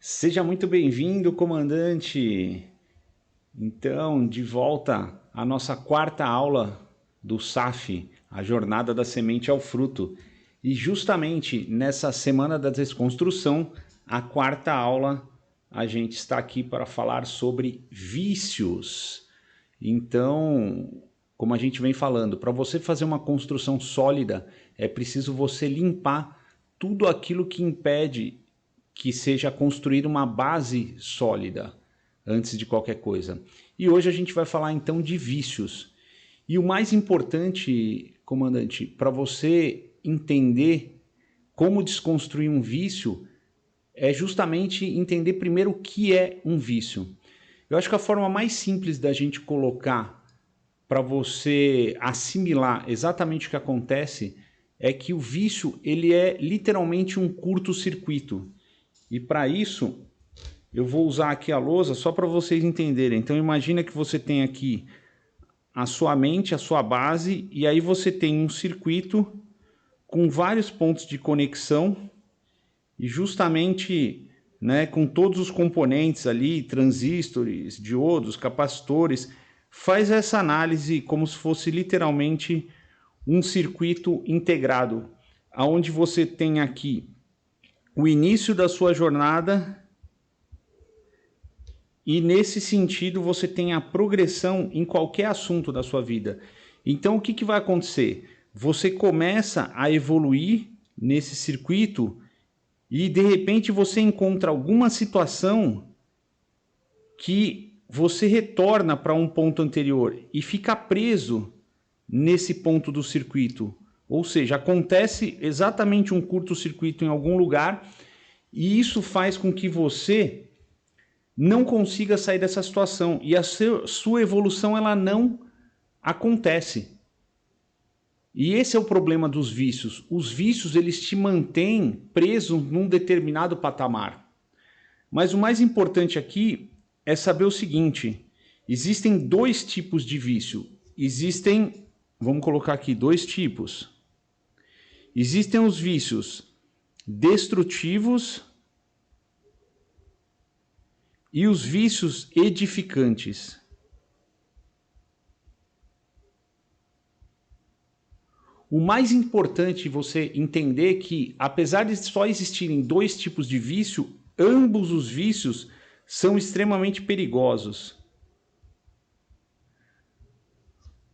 Seja muito bem-vindo, comandante. Então, de volta à nossa quarta aula do SAF, a Jornada da Semente ao Fruto. E justamente nessa Semana da Desconstrução, a quarta aula, a gente está aqui para falar sobre vícios. Então, como a gente vem falando, para você fazer uma construção sólida, é preciso você limpar tudo aquilo que impede que seja construída uma base sólida antes de qualquer coisa. E hoje a gente vai falar então de vícios. E o mais importante, comandante, para você entender como desconstruir um vício é justamente entender primeiro o que é um vício. Eu acho que a forma mais simples da gente colocar para você assimilar exatamente o que acontece é que o vício ele é literalmente um curto-circuito. E para isso, eu vou usar aqui a lousa só para vocês entenderem. Então imagina que você tem aqui a sua mente, a sua base, e aí você tem um circuito com vários pontos de conexão e justamente, né, com todos os componentes ali, transistores, diodos, capacitores, faz essa análise como se fosse literalmente um circuito integrado, aonde você tem aqui o início da sua jornada e nesse sentido você tem a progressão em qualquer assunto da sua vida. Então o que vai acontecer? Você começa a evoluir nesse circuito e de repente você encontra alguma situação que você retorna para um ponto anterior e fica preso nesse ponto do circuito. Ou seja, acontece exatamente um curto-circuito em algum lugar e isso faz com que você não consiga sair dessa situação e a sua evolução ela não acontece. E esse é o problema dos vícios. Os vícios eles te mantêm preso num determinado patamar. Mas o mais importante aqui é saber o seguinte: existem dois tipos de vício. Existem, vamos colocar aqui, dois tipos. Existem os vícios destrutivos e os vícios edificantes. O mais importante você entender é que, apesar de só existirem dois tipos de vício, ambos os vícios são extremamente perigosos.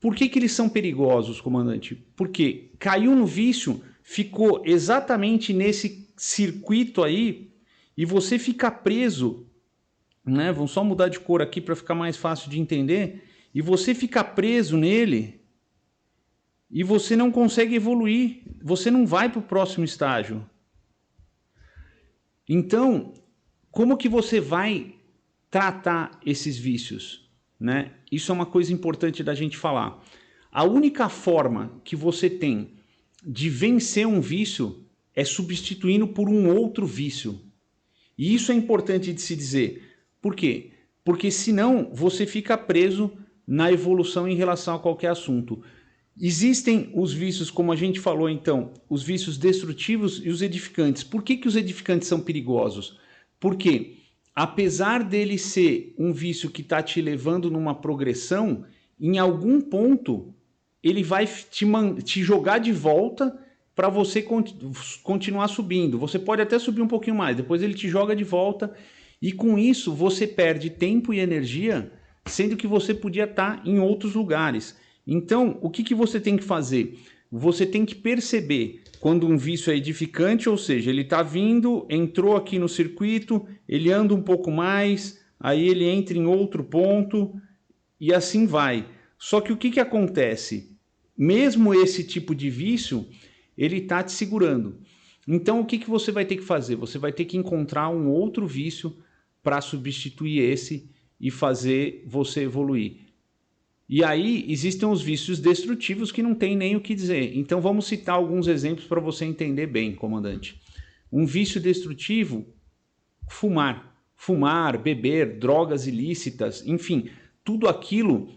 Por que eles são perigosos, comandante? Porque caiu no vício, ficou exatamente nesse circuito aí e você fica preso, né? Vamos só mudar de cor aqui para ficar mais fácil de entender. E você fica preso nele e você não consegue evoluir, você não vai para o próximo estágio. Então, como que você vai tratar esses vícios, né? Isso é uma coisa importante da gente falar. A única forma que você tem de vencer um vício é substituindo por um outro vício. E isso é importante de se dizer. Por quê? Porque senão você fica preso na evolução em relação a qualquer assunto. Existem os vícios, como a gente falou então, os vícios destrutivos e os edificantes. Por que os edificantes são perigosos? Porque apesar dele ser um vício que está te levando numa progressão, em algum ponto ele vai te jogar de volta para você continuar subindo. Você pode até subir um pouquinho mais, depois ele te joga de volta e com isso você perde tempo e energia, sendo que você podia estar em outros lugares. Então, o que você tem que fazer? Você tem que perceber quando um vício é edificante, ou seja, ele está vindo, entrou aqui no circuito, ele anda um pouco mais, aí ele entra em outro ponto e assim vai. Só que o que acontece? Mesmo esse tipo de vício, ele está te segurando. Então, o que você vai ter que fazer? Você vai ter que encontrar um outro vício para substituir esse e fazer você evoluir. E aí existem os vícios destrutivos que não tem nem o que dizer. Então vamos citar alguns exemplos para você entender bem, comandante. Um vício destrutivo, fumar. Fumar, beber, drogas ilícitas, enfim, tudo aquilo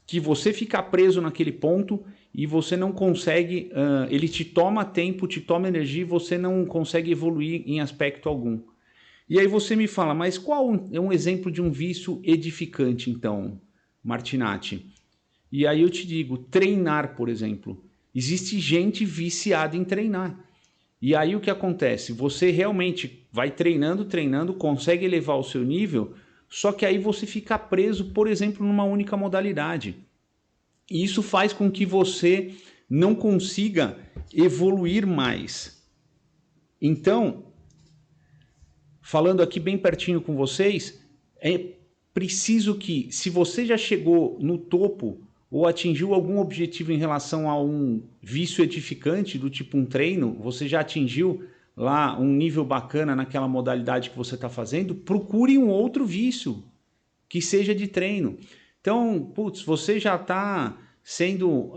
que você fica preso naquele ponto e você não consegue, ele te toma tempo, te toma energia e você não consegue evoluir em aspecto algum. E aí você me fala, mas qual é um exemplo de um vício edificante, então, Martinatti? E aí eu te digo, treinar, por exemplo. Existe gente viciada em treinar. E aí o que acontece? Você realmente vai treinando, treinando, consegue elevar o seu nível, só que aí você fica preso, por exemplo, numa única modalidade. E isso faz com que você não consiga evoluir mais. Então, falando aqui bem pertinho com vocês, é preciso que, se você já chegou no topo ou atingiu algum objetivo em relação a um vício edificante, do tipo um treino, você já atingiu lá um nível bacana naquela modalidade que você está fazendo, procure um outro vício que seja de treino. Então, putz, você já está sendo,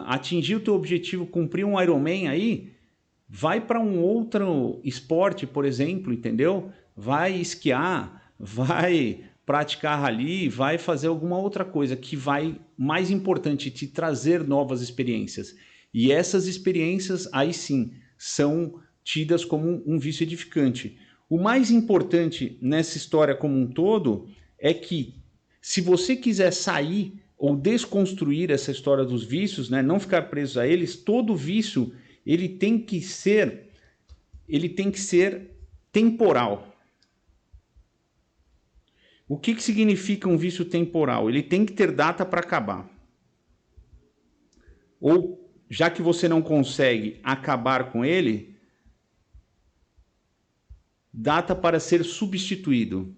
atingir o teu objetivo, cumprir um Ironman aí, vai para um outro esporte, por exemplo, entendeu? Vai esquiar, vai praticar rally, vai fazer alguma outra coisa que vai, mais importante, te trazer novas experiências. E essas experiências, aí sim, são tidas como um vício edificante. O mais importante nessa história como um todo é que, se você quiser sair ou desconstruir essa história dos vícios, né, não ficar preso a eles, todo vício ele tem que ser temporal. O que significa um vício temporal? Ele tem que ter data para acabar. Ou, já que você não consegue acabar com ele, data para ser substituído.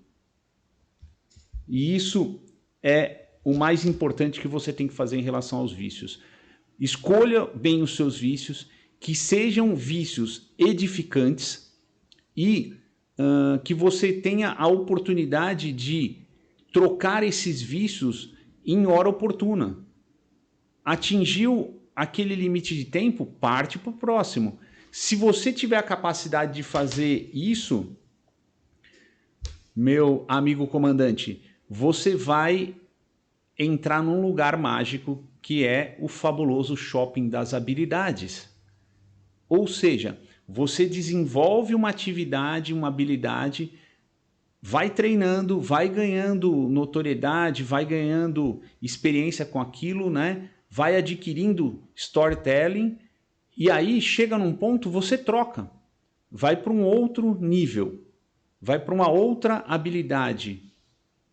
E isso é o mais importante que você tem que fazer em relação aos vícios. Escolha bem os seus vícios, que sejam vícios edificantes e que você tenha a oportunidade de trocar esses vícios em hora oportuna. Atingiu aquele limite de tempo, parte para o próximo. Se você tiver a capacidade de fazer isso, meu amigo comandante, você vai entrar num lugar mágico que é o fabuloso shopping das habilidades. Ou seja, você desenvolve uma atividade, uma habilidade, vai treinando, vai ganhando notoriedade, vai ganhando experiência com aquilo, né? Vai adquirindo storytelling e aí chega num ponto, você troca, vai para um outro nível, vai para uma outra habilidade,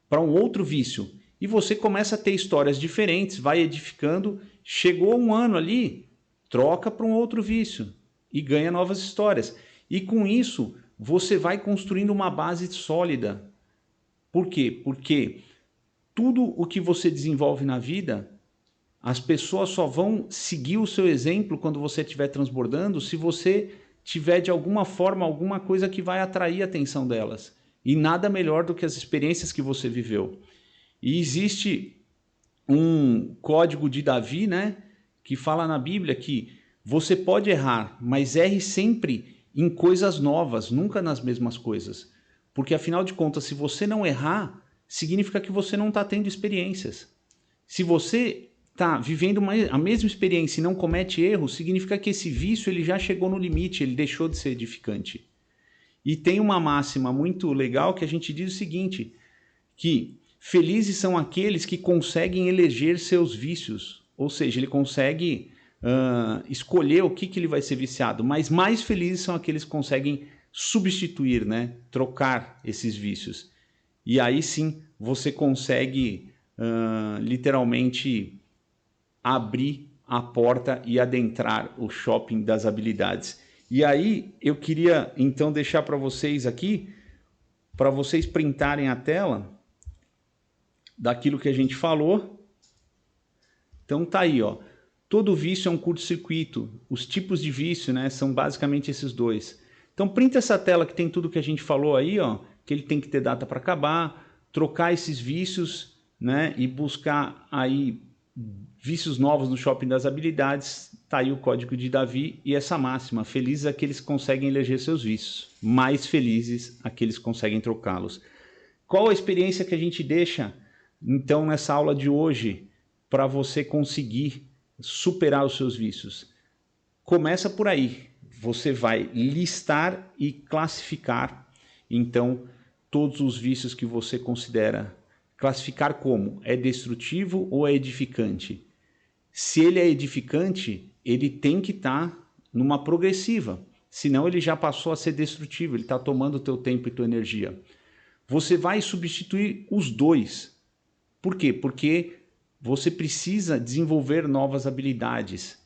para um outro vício. E você começa a ter histórias diferentes, vai edificando, chegou um ano ali, troca para um outro vício e ganha novas histórias. E com isso, você vai construindo uma base sólida. Por quê? Porque tudo o que você desenvolve na vida, as pessoas só vão seguir o seu exemplo quando você estiver transbordando se você tiver de alguma forma alguma coisa que vai atrair a atenção delas. E nada melhor do que as experiências que você viveu. E existe um código de Davi, né, que fala na Bíblia que você pode errar, mas erre sempre em coisas novas, nunca nas mesmas coisas. Porque, afinal de contas, se você não errar, significa que você não está tendo experiências. Se você está vivendo a mesma experiência e não comete erros, significa que esse vício ele já chegou no limite, ele deixou de ser edificante. E tem uma máxima muito legal que a gente diz o seguinte, que felizes são aqueles que conseguem eleger seus vícios, ou seja, ele consegue escolher o que ele vai ser viciado, mas mais felizes são aqueles que conseguem substituir, né? Trocar esses vícios. E aí sim você consegue literalmente abrir a porta e adentrar o shopping das habilidades. E aí eu queria então deixar para vocês aqui, para vocês printarem a tela daquilo que a gente falou. Então tá aí, ó. Todo vício é um curto-circuito. Os tipos de vício, né, são basicamente esses dois. Então printa essa tela que tem tudo que a gente falou aí, ó, que ele tem que ter data para acabar, trocar esses vícios, né, e buscar aí vícios novos no shopping das habilidades. Tá aí o código de Davi e essa máxima: felizes aqueles que conseguem eleger seus vícios, mais felizes aqueles que conseguem trocá-los. Qual a experiência que a gente deixa então nessa aula de hoje para você conseguir superar os seus vícios? Começa por aí. Você vai listar e classificar Então, todos os vícios que você considera classificar como é destrutivo ou é edificante. Se ele é edificante, ele tem que estar numa progressiva, senão ele já passou a ser destrutivo, ele está tomando o teu tempo e tua energia. Você vai substituir os dois. Por quê? Porque você precisa desenvolver novas habilidades.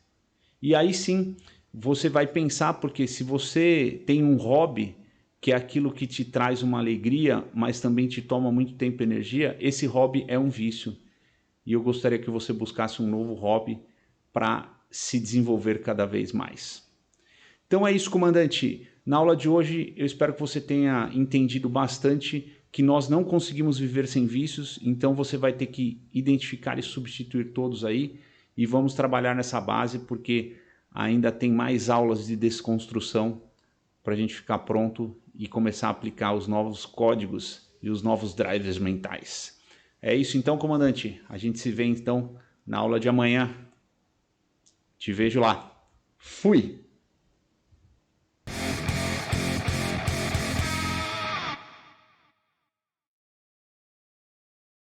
E aí sim, você vai pensar, porque se você tem um hobby, que é aquilo que te traz uma alegria, mas também te toma muito tempo e energia, esse hobby é um vício. E eu gostaria que você buscasse um novo hobby para se desenvolver cada vez mais. Então é isso, comandante. Na aula de hoje, eu espero que você tenha entendido bastante que nós não conseguimos viver sem vícios, então você vai ter que identificar e substituir todos aí, e vamos trabalhar nessa base, porque ainda tem mais aulas de desconstrução para a gente ficar pronto e começar a aplicar os novos códigos e os novos drivers mentais. É isso então, comandante. A gente se vê então na aula de amanhã. Te vejo lá. Fui!